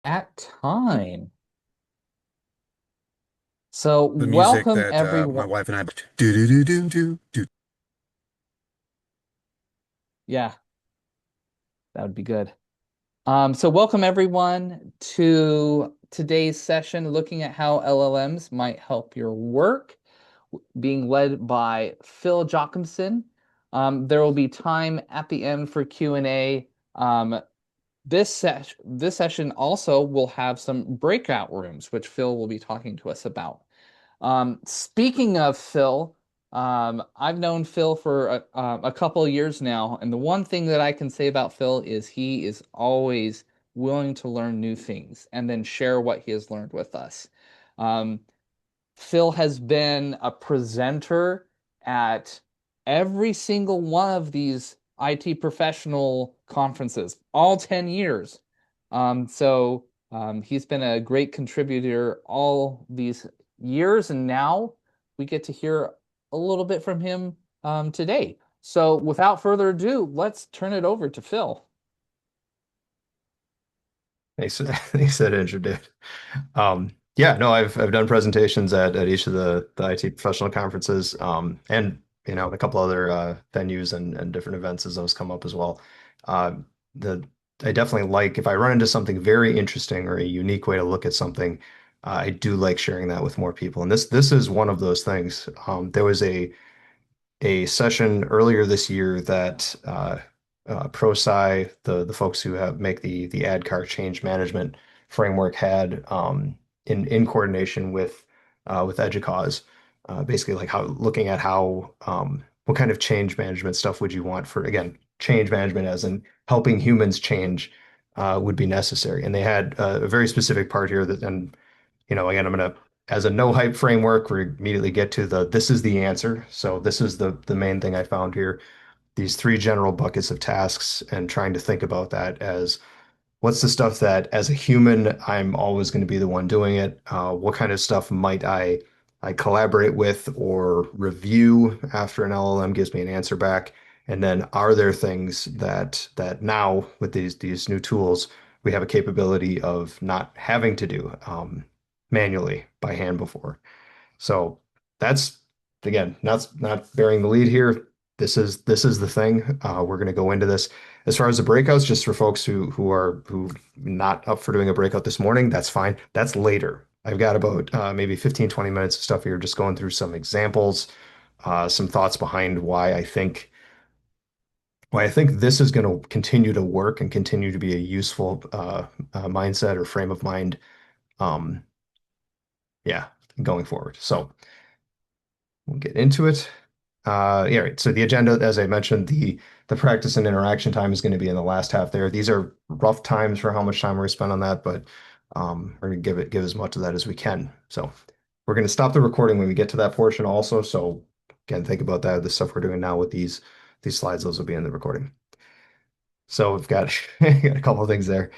At time. So, The music welcome that my everyone. wife and I do do do do do do. Yeah, that would be good. So welcome everyone to today's session looking at how LLMs might help your work, being led by Phil Jochimson. There will be time at the end for Q&A. This session also will have some breakout rooms, which Phil will be talking to us about. Speaking of Phil, I've known Phil for a couple of years now, and the one thing that I can say about Phil is he is always willing to learn new things and then share what he has learned with us. Um, Phil has been a presenter at every single one of these IT professional conferences, all 10 years. He's been a great contributor all these years, and now we get to hear a little bit from him today. So without further ado, let's turn it over to Phil. Thanks, thanks for that intro, Dave. Yeah, no, I've done presentations at each of the IT professional conferences, and a couple other venues and different events as those come up as well. Uh, the I definitely like if I run into something very interesting or a unique way to look at something, I do like sharing that with more people. And this is one of those things. There was a session earlier this year that ProSci, the folks who have make the ad car change management framework had in coordination with EDUCAUSE, basically like how looking at how what kind of change management stuff would you want for again change management as in helping humans change would be necessary, and they had a very specific part here that and again, I'm gonna, as a no hype framework, we immediately get to this is the answer. So this is the main thing I found here. These three general buckets of tasks and trying to think about that as what's the stuff that as a human, I'm always going to be the one doing it. What kind of stuff might I collaborate with or review after an LLM gives me an answer back? And then are there things that now with these new tools we have a capability of not having to do manually by hand before? So that's again not bearing the lead here. This is the thing. We're going to go into this. As far as the breakouts, just for folks who not up for doing a breakout this morning, that's fine. That's later. I've got about maybe 15, 20 minutes of stuff here, just going through some examples, some thoughts behind why I think this is going to continue to work and continue to be a useful mindset or frame of mind. Um, yeah, going forward. So we'll get into it. Yeah, right. So the agenda, as I mentioned, the practice and interaction time is going to be in the last half there. These are rough times for how much time we're going to spend on that, but we're going to give as much of that as we can. So we're going to stop the recording when we get to that portion also. So again, think about that, the stuff we're doing now with these slides, those will be in the recording. So we've got, got a couple of things there.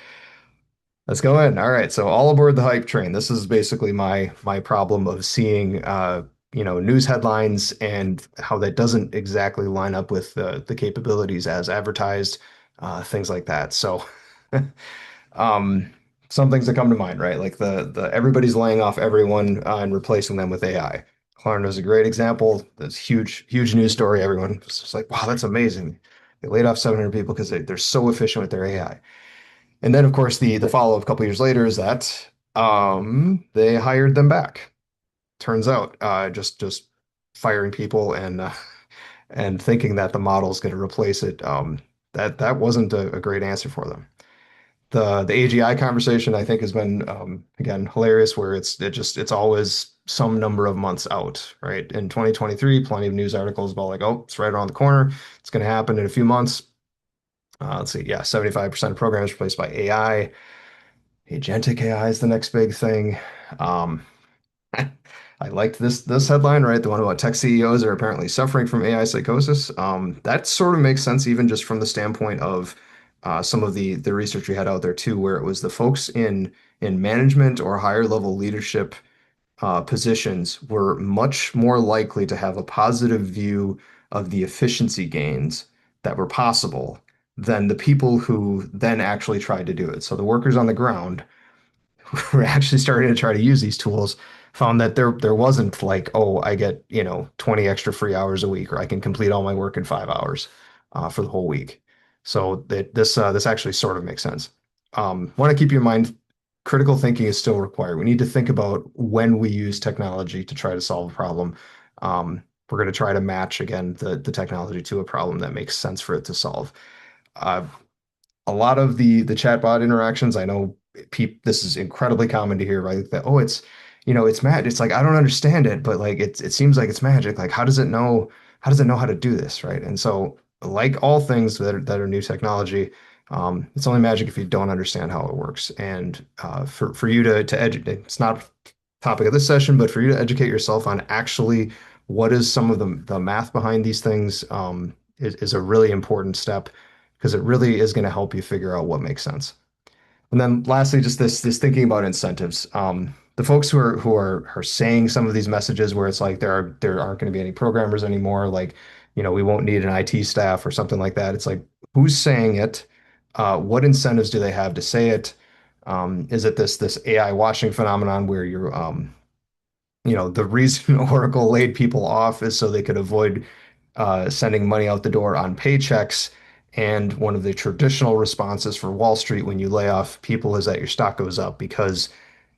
Let's go in. All right. So all aboard the hype train. This is basically my problem of seeing news headlines and how that doesn't exactly line up with the capabilities as advertised, things like that. So um some things that come to mind, right? Like the everybody's laying off everyone and replacing them with AI. Klarna is a great example. That's huge news story. Everyone was just like, wow, that's amazing. They laid off 700 people because they're so efficient with their AI. And then, of course, the follow-up a couple years later is that they hired them back. Turns out, just firing people and thinking that the model is going to replace it, that wasn't a great answer for them. The AGI conversation I think has been again hilarious, where it's always some number of months out, right? In 2023, plenty of news articles about like, oh, it's right around the corner. It's going to happen in a few months. Let's see, yeah, 75% of programs replaced by AI. Agentic AI is the next big thing. Um, I liked this headline, right? The one about tech CEOs are apparently suffering from AI psychosis. That sort of makes sense, even just from the standpoint of some of the research we had out there too, where it was the folks in management or higher level leadership positions were much more likely to have a positive view of the efficiency gains that were possible than the people who then actually tried to do it. So the workers on the ground, who actually started to try to use these tools found that there wasn't like, oh, I get, 20 extra free hours a week, or I can complete all my work in 5 hours for the whole week. So this actually sort of makes sense. Want to keep you in mind, critical thinking is still required. We need to think about when we use technology to try to solve a problem. We're going to try to match again the technology to a problem that makes sense for it to solve. Uh, a lot of the chatbot interactions, I know this is incredibly common to hear, right? That, oh, it's mad. It's like I don't understand it, but like it seems like it's magic. Like how does it know how to do this, right? And so like all things that are new technology, it's only magic if you don't understand how it works. And for you to educate, it's not topic of this session, but for you to educate yourself on actually what is some of the math behind these things, is a really important step because it really is going to help you figure out what makes sense. And then lastly, just this thinking about incentives. The folks who are saying some of these messages where it's like there aren't going to be any programmers anymore, like we won't need an IT staff or something like that. It's like who's saying it? What incentives do they have to say it? Is it this AI washing phenomenon where the reason Oracle laid people off is so they could avoid sending money out the door on paychecks. And one of the traditional responses for Wall Street when you lay off people is that your stock goes up because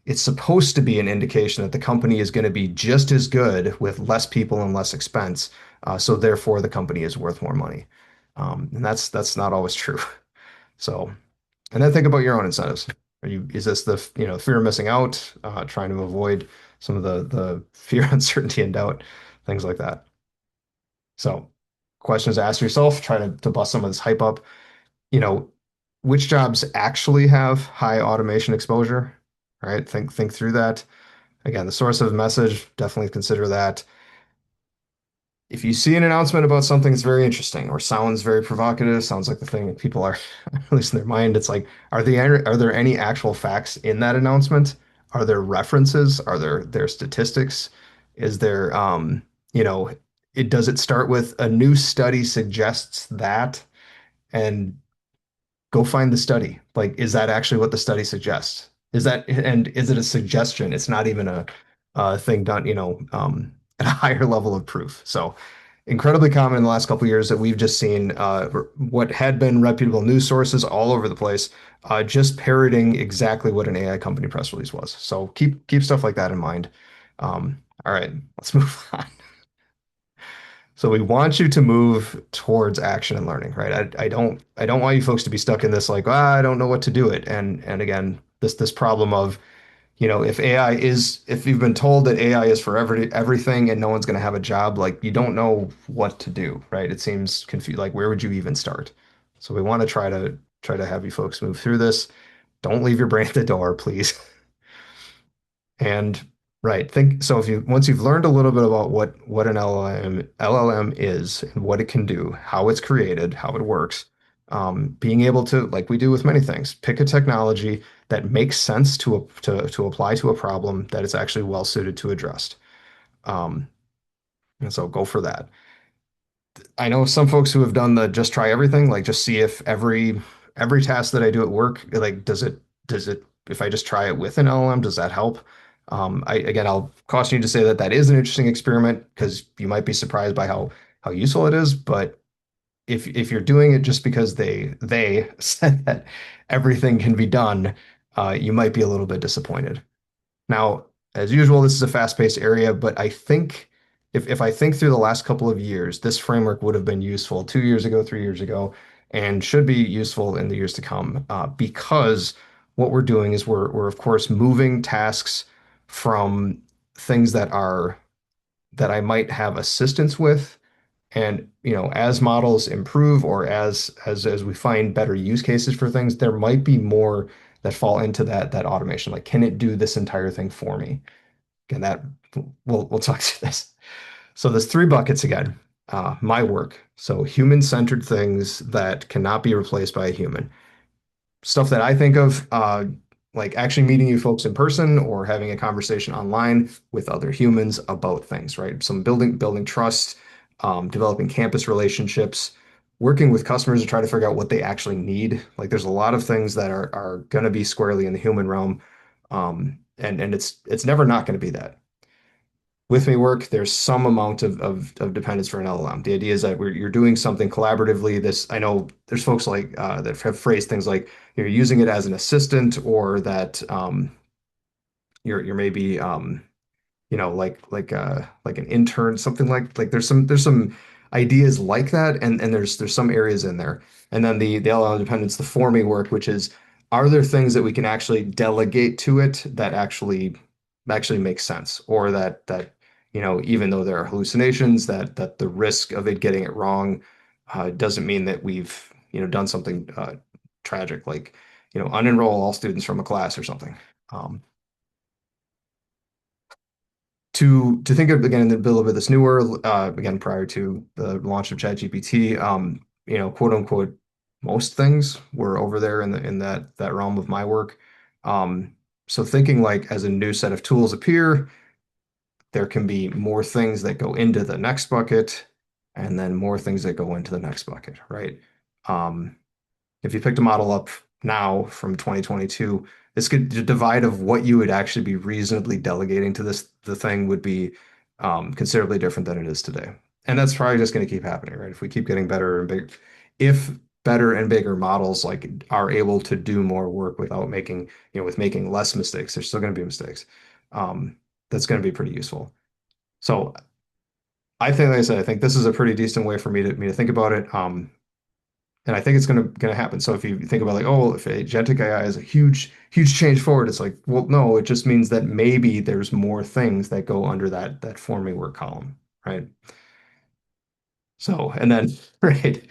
it's supposed to be an indication that the company is going to be just as good with less people and less expense. So therefore, the company is worth more money. And that's not always true. So, and then think about your own incentives. Is this the, fear of missing out, trying to avoid some of the fear, uncertainty, and doubt, things like that. So, questions to ask yourself, try to bust some of this hype up. You know, which jobs actually have high automation exposure? Right? Think through that. Again, the source of the message, definitely consider that. If you see an announcement about something that's very interesting or sounds very provocative, sounds like the thing that people are, at least in their mind, it's like, are there any actual facts in that announcement? Are there references? Are there statistics? Is there, you know, does it start with a new study suggests that? And go find the study. Like, is that actually what the study suggests? And is it a suggestion? It's not even a thing done, at a higher level of proof. So incredibly common in the last couple of years that we've just seen what had been reputable news sources all over the place, just parroting exactly what an AI company press release was. So keep stuff like that in mind. All right, let's move on. So we want you to move towards action and learning, right? I don't want you folks to be stuck in this like, I don't know what to do it. And again, this problem of, if you've been told that AI is for everything and no one's going to have a job, like you don't know what to do, right? It seems confused. Like where would you even start? So we want to try to have you folks move through this. Don't leave your brain at the door, please. And right, think so if you once you've learned a little bit about what an LLM is and what it can do, how it's created, how it works, being able to, like we do with many things, pick a technology that makes sense to apply to a problem that it's actually well suited to address. Um, and so go for that. I know some folks who have done the just try everything, like just see if every task that I do at work, like does it if I just try it with an LLM, does that help? I'll caution you to say that that is an interesting experiment because you might be surprised by how useful it is. But if you're doing it just because they said that everything can be done, you might be a little bit disappointed. Now, as usual, this is a fast-paced area, but I think if I think through the last couple of years, this framework would have been useful 2 years ago, 3 years ago, and should be useful in the years to come, because what we're doing is we're of course moving tasks from things that I might have assistance with, and as models improve or as we find better use cases for things, there might be more that fall into that automation. Like, can it do this entire thing for me? Again, that we'll talk to this. So there's three buckets again. My work. So human-centered things that cannot be replaced by a human. Stuff that I think of, like actually meeting you folks in person or having a conversation online with other humans about things, right? Some building trust, developing campus relationships, working with customers to try to figure out what they actually need. Like there's a lot of things that are going to be squarely in the human realm. And it's never not going to be that. With me work, there's some amount of dependence for an LLM. The idea is that you're doing something collaboratively. This I know there's folks like that have phrased things like you're using it as an assistant, or that you're maybe like an intern, something like there's some ideas like that, and there's some areas in there. And then the LLM dependence, the forming work, which is, are there things that we can actually delegate to it that actually make sense, or that even though there are hallucinations, that the risk of it getting it wrong doesn't mean that we've done something tragic, like unenroll all students from a class or something. Um, to think of again the build of this newer again prior to the launch of ChatGPT, quote unquote, most things were over there in that realm of my work. So thinking like as a new set of tools appear, there can be more things that go into the next bucket, and then more things that go into the next bucket, right? Um, if you picked a model up now from 2022, this could the divide of what you would actually be reasonably delegating to the thing would be considerably different than it is today. And that's probably just going to keep happening, right? If we keep getting better and big, if better and bigger models like are able to do more work without making, with making less mistakes, there's still going to be mistakes. Um, that's going to be pretty useful. So I think, like I said, I think this is a pretty decent way for me to think about it. And I think it's gonna happen. So if you think about like, oh, if agentic AI is a huge change forward, it's like, well, no, it just means that maybe there's more things that go under that forming work column, right? So and then right,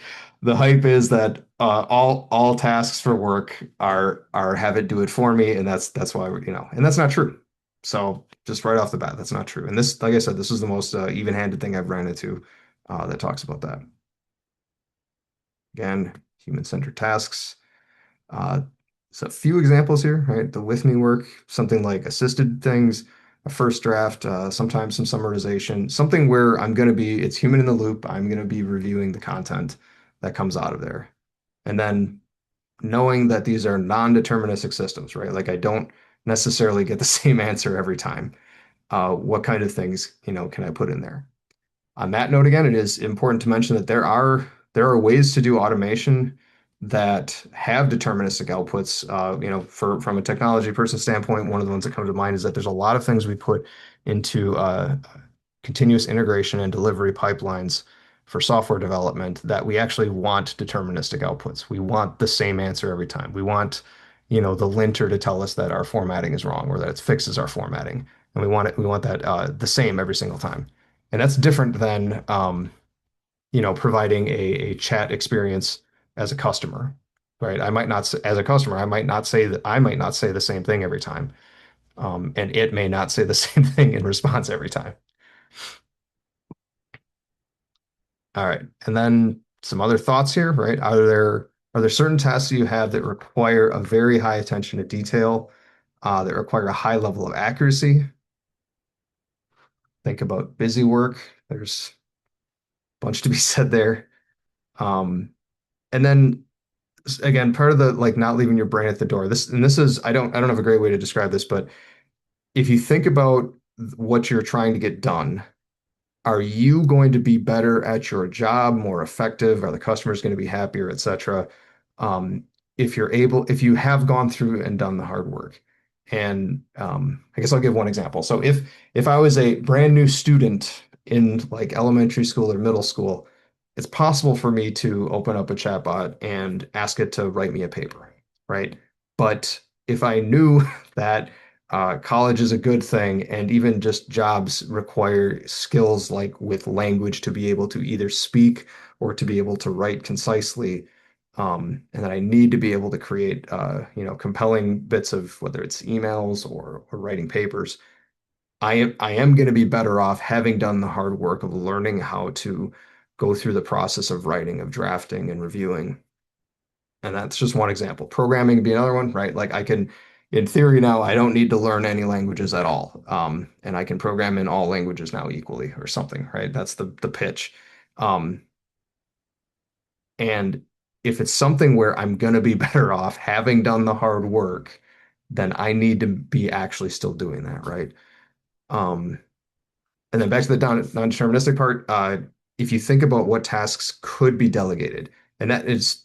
the hype is that all tasks for work are have it do it for me, and that's why and that's not true. So just right off the bat, that's not true. And this, like I said, this is the most even-handed thing I've ran into that talks about that. Again, human-centered tasks. Uh, so a few examples here, right? The with me work, something like assisted things, a first draft, sometimes some summarization, something where it's human in the loop. I'm going to be reviewing the content that comes out of there. And then knowing that these are non-deterministic systems, right? Like I don't necessarily get the same answer every time. What kind of things, can I put in there? On that note, again, it is important to mention that there are ways to do automation that have deterministic outputs. From a technology person standpoint, one of the ones that come to mind is that there's a lot of things we put into continuous integration and delivery pipelines for software development that we actually want deterministic outputs. We want the same answer every time. We want, the linter to tell us that our formatting is wrong or that it fixes our formatting, and we want that the same every single time. And that's different than providing a chat experience as a customer, right? I might not, as a customer, I might not say the same thing every time. And it may not say the same thing in response every time. All right. And then some other thoughts here, right? Are there certain tasks that you have that require a very high attention to detail, that require a high level of accuracy? Think about busy work. There's a bunch to be said there. Um, and then again, part of the like not leaving your brain at the door. This is I don't have a great way to describe this, but if you think about what you're trying to get done, are you going to be better at your job, more effective? Are the customers going to be happier, et cetera? Um, if you have gone through and done the hard work. And I guess I'll give one example. So if I was a brand new student in like elementary school or middle school, it's possible for me to open up a chatbot and ask it to write me a paper, right? But if I knew that college is a good thing, and even just jobs require skills like with language to be able to either speak or to be able to write concisely. And that I need to be able to create, compelling bits of whether it's emails or writing papers. I am going to be better off having done the hard work of learning how to go through the process of writing, of drafting and reviewing. And that's just one example. Programming would be another one, right? Like in theory now, I don't need to learn any languages at all. And I can program in all languages now equally or something, right? That's the pitch. Um, and if it's something where I'm going to be better off having done the hard work then I need to be actually still doing that, right? Um, and then back to the non-deterministic part, if you think about what tasks could be delegated, and that is,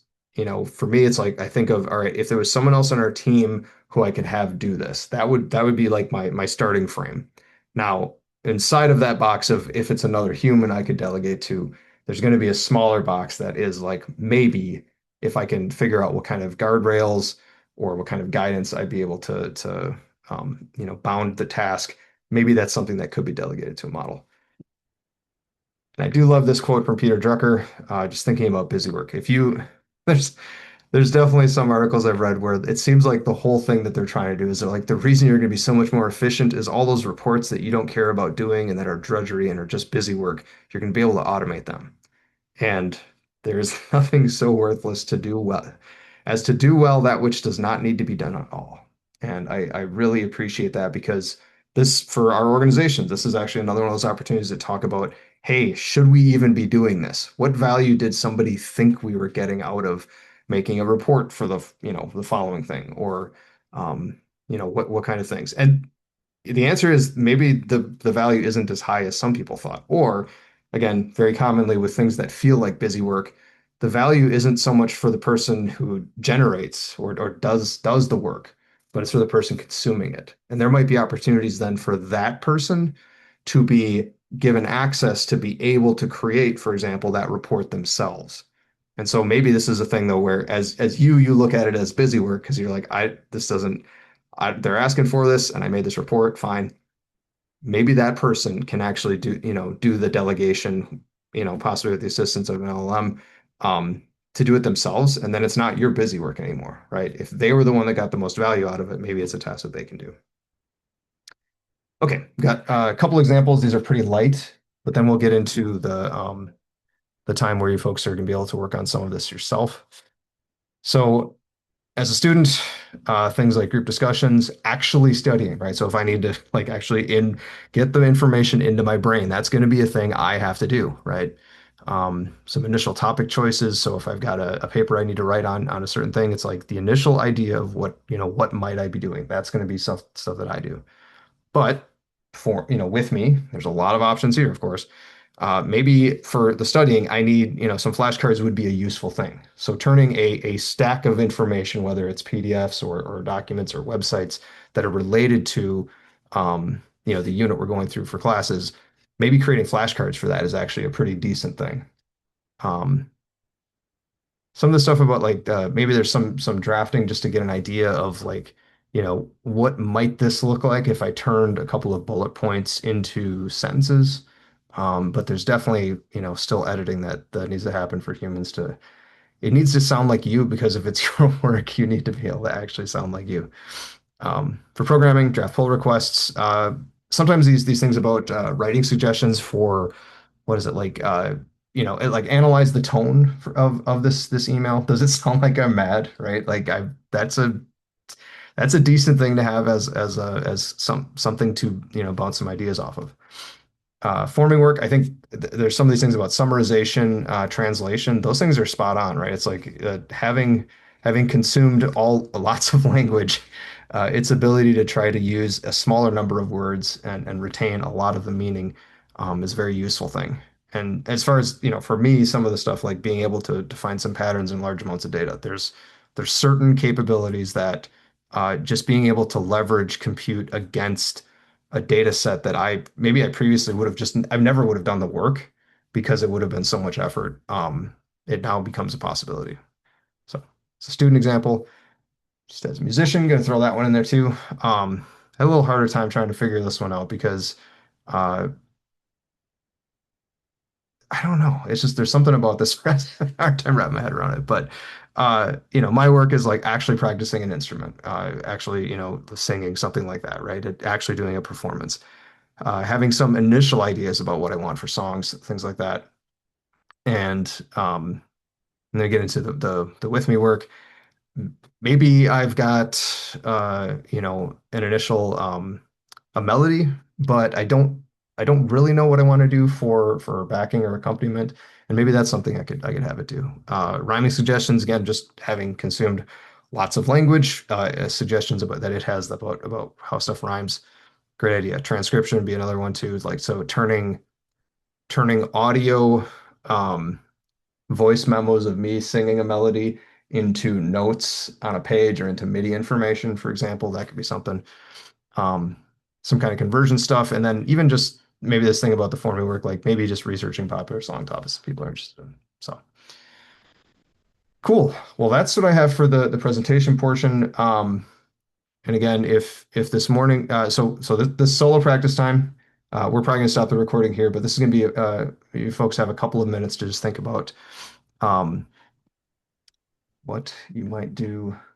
for me, it's like I think of, all right, if there was someone else on our team who I could have do this, that would be like my starting frame. Now, inside of that box of if it's another human I could delegate to, there's going to be a smaller box that is like maybe if I can figure out what kind of guardrails or what kind of guidance I'd be able to bound the task, maybe that's something that could be delegated to a model. And I do love this quote from Peter Drucker, just thinking about busy work. There's, there's definitely some articles I've read where it seems like the whole thing that they're trying to do is they're like, the reason you're going to be so much more efficient is all those reports that you don't care about doing and that are drudgery and are just busy work. You're going to be able to automate them. And there's nothing so worthless to do well as to do well that which does not need to be done at all. And I really appreciate that because this, for our organization, this is actually another one of those opportunities to talk about, hey, should we even be doing this? What value did somebody think we were getting out of making a report for the following thing? Or, what kind of things? And the answer is maybe the value isn't as high as some people thought. Or again, very commonly with things that feel like busy work, the value isn't so much for the person who generates or does the work, but it's for the person consuming it. And there might be opportunities then for that person to be given access to be able to create, for example, that report themselves. And so maybe this is a thing though, where as you look at it as busy work because you're like, this doesn't they're asking for this and I made this report, fine. Maybe that person can actually do the delegation, possibly with the assistance of an LLM, to do it themselves. And then it's not your busy work anymore, right? If they were the one that got the most value out of it, maybe it's a task that they can do. Okay, we've got a couple examples. These are pretty light, but then we'll get into the time where you folks are going to be able to work on some of this yourself. So as a student, things like group discussions, actually studying, right? So if I need to like actually get the information into my brain, that's going to be a thing I have to do, right? Some initial topic choices. So if I've got a paper I need to write on a certain thing, it's like the initial idea of what might I be doing? That's going to be stuff that I do. But with me, there's a lot of options here, of course. Maybe for the studying, I need, some flashcards would be a useful thing. So turning a stack of information, whether it's PDFs or documents or websites that are related to, the unit we're going through for classes, maybe creating flashcards for that is actually a pretty decent thing. Um, some of the stuff about like maybe there's some drafting just to get an idea of like what might this look like if I turned a couple of bullet points into sentences. But there's definitely still editing that needs to happen for humans to it needs to sound like you because if it's your work you need to be able to actually sound like you. For programming, draft pull requests, sometimes these things about writing suggestions for what is it like like analyze the tone of this email. Does it sound like I'm mad, right? Like I that's a decent thing to have as something to bounce some ideas off of. Forming work, I think there's some of these things about summarization, translation. Those things are spot on, right? It's like having consumed all lots of language, its ability to try to use a smaller number of words and retain a lot of the meaning is a very useful thing. And as far as, for me, some of the stuff like being able to find some patterns in large amounts of data, there's certain capabilities that just being able to leverage compute against a data set that I previously would have I never would have done the work because it would have been so much effort. It now becomes a possibility. So it's a student example. Just as a musician, gonna throw that one in there too. I had a little harder time trying to figure this one out because uh, I don't know. It's just there's something about this. I have a hard time wrapping my head around it. But my work is like actually practicing an instrument, actually, singing something like that, right? Actually doing a performance, having some initial ideas about what I want for songs, things like that, and then get into the with me work. Maybe I've got an initial a melody, but I don't really know what I want to do for backing or accompaniment, and maybe that's something I could have it do. Rhyming suggestions, again, just having consumed lots of language, suggestions about that it has about how stuff rhymes. Great idea. Transcription would be another one too. Like so turning audio voice memos of me singing a melody into notes on a page or into MIDI information, for example, that could be something. Um, some kind of conversion stuff, and then even just maybe this thing about the formula work, like maybe just researching popular song topics if people are interested in. So cool. Well, that's what I have for the presentation portion. And again, if this morning, so this solo practice time, we're probably gonna stop the recording here, but this is gonna be you folks have a couple of minutes to just think about um, what you might do